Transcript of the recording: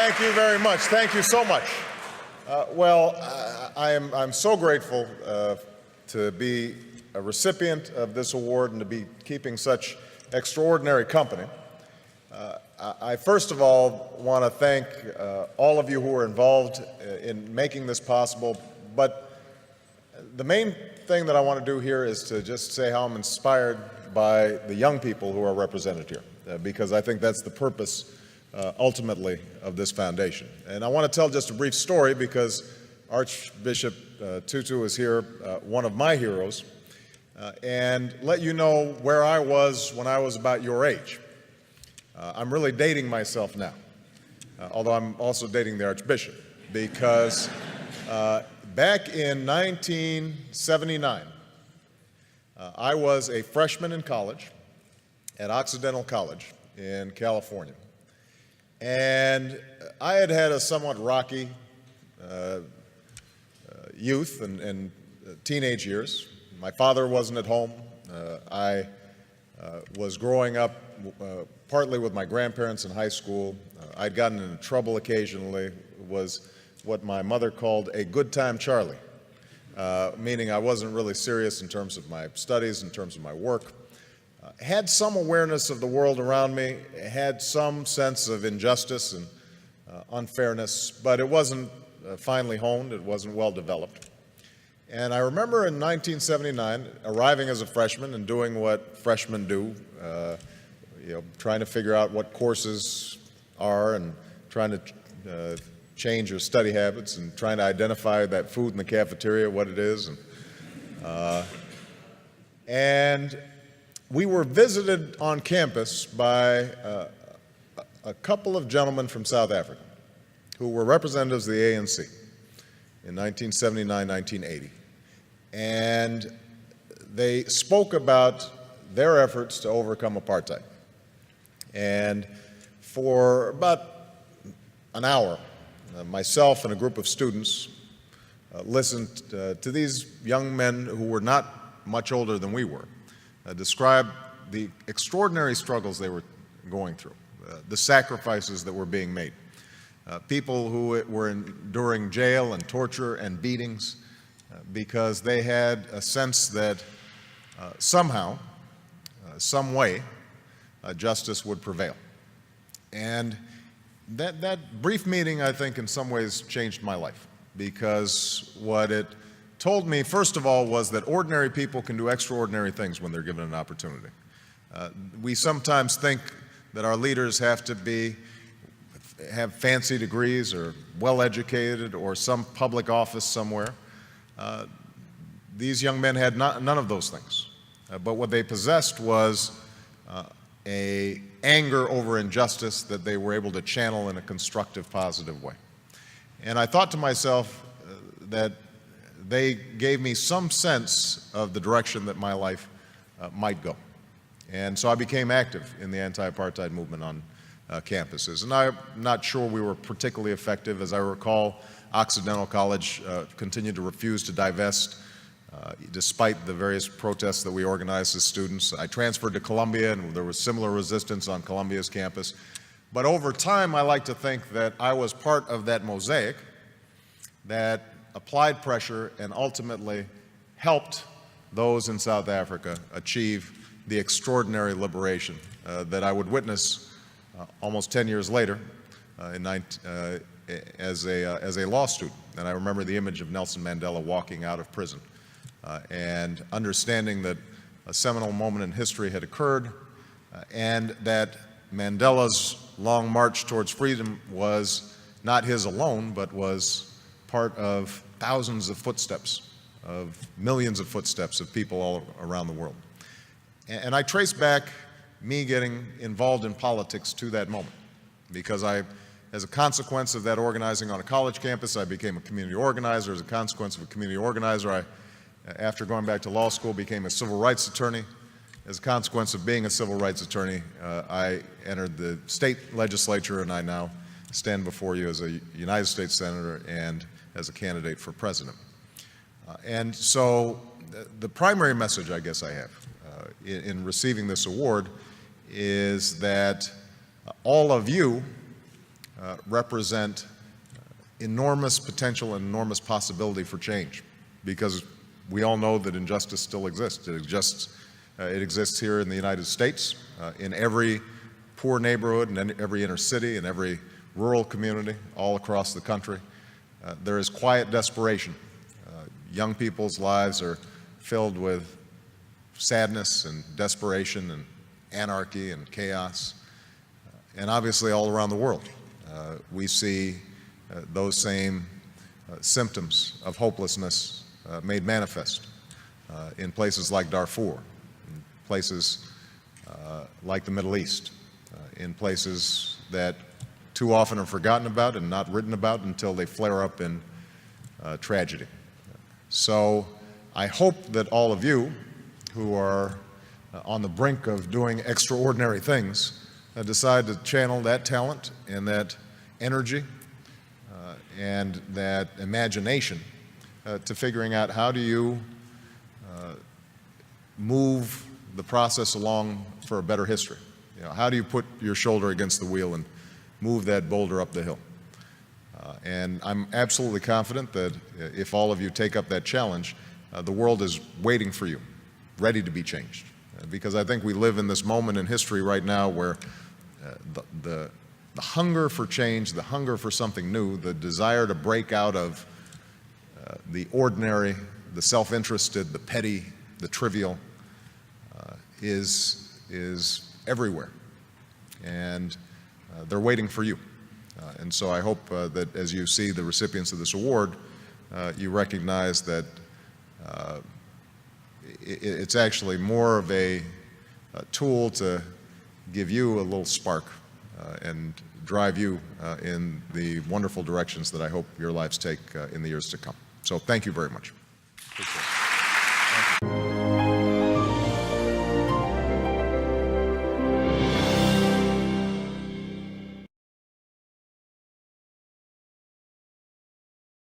Thank you very much. Thank you so much. I'm so grateful to be a recipient of this award and to be keeping such extraordinary company. I first of all want to thank all of you who are involved in making this possible, but the main thing that I want to do here is to just say how I'm inspired by the young people who are represented here, because I think that's the purpose ultimately of this foundation. And I want to tell just a brief story because Archbishop Tutu is here, one of my heroes, and let you know where I was when I was about your age. I'm really dating myself now, although I'm also dating the Archbishop, because back in 1979, I was a freshman in college at Occidental College in California. And I had had a somewhat rocky youth and teenage years. My father wasn't at home. I was growing up partly with my grandparents in high school. I'd gotten into trouble occasionally, was what my mother called a good time Charlie, meaning I wasn't really serious in terms of my studies, in terms of my work. Had some awareness of the world around me, had some sense of injustice and unfairness, but it wasn't finely honed, it wasn't well developed. And I remember in 1979 arriving as a freshman and doing what freshmen do, trying to figure out what courses are and trying to change your study habits and trying to identify that food in the cafeteria, what it is. And we were visited on campus by a couple of gentlemen from South Africa who were representatives of the ANC in 1979, 1980. And they spoke about their efforts to overcome apartheid. And for about an hour, myself and a group of students listened to these young men who were not much older than we were describe the extraordinary struggles they were going through, the sacrifices that were being made, people who were enduring jail and torture and beatings because they had a sense that somehow, some way, justice would prevail. And that brief meeting, I think, in some ways changed my life, because what it told me, first of all, was that ordinary people can do extraordinary things when they're given an opportunity. We sometimes think that our leaders have to have fancy degrees or well-educated or some public office somewhere. These young men had none of those things. But what they possessed was an anger over injustice that they were able to channel in a constructive, positive way. And I thought to myself that they gave me some sense of the direction that my life might go. And so I became active in the anti-apartheid movement on campuses. And I'm not sure we were particularly effective. As I recall, Occidental College continued to refuse to divest despite the various protests that we organized as students. I transferred to Columbia, and there was similar resistance on Columbia's campus. But over time, I like to think that I was part of that mosaic that applied pressure and ultimately helped those in South Africa achieve the extraordinary liberation that I would witness almost 10 years later as a law student. And I remember the image of Nelson Mandela walking out of prison and understanding that a seminal moment in history had occurred and that Mandela's long march towards freedom was not his alone, but was part of thousands of footsteps, of millions of footsteps of people all around the world. And I trace back me getting involved in politics to that moment, because as a consequence of that organizing on a college campus, I became a community organizer. As a consequence of a community organizer, after going back to law school, became a civil rights attorney. As a consequence of being a civil rights attorney, I entered the state legislature, and I now stand before you as a United States Senator and as a candidate for president. And so the primary message I guess I have in receiving this award is that all of you represent enormous potential and enormous possibility for change, because we all know that injustice still exists. It exists here in the United States, in every poor neighborhood, and in every inner city, and every rural community, all across the country. There is quiet desperation. Young people's lives are filled with sadness and desperation and anarchy and chaos. And obviously all around the world, we see those same symptoms of hopelessness made manifest in places like Darfur, in places like the Middle East, in places that too often are forgotten about and not written about until they flare up in tragedy. So I hope that all of you who are on the brink of doing extraordinary things decide to channel that talent and that energy and that imagination to figuring out how do you move the process along for a better history. You know, how do you put your shoulder against the wheel and move that boulder up the hill? And I'm absolutely confident that if all of you take up that challenge, the world is waiting for you, ready to be changed. Because I think we live in this moment in history right now where the hunger for change, the hunger for something new, the desire to break out of the ordinary, the self-interested, the petty, the trivial, is everywhere. And they're waiting for you. And so I hope that as you see the recipients of this award, you recognize that it's actually more of a tool to give you a little spark and drive you in the wonderful directions that I hope your lives take in the years to come. So thank you very much. Appreciate it.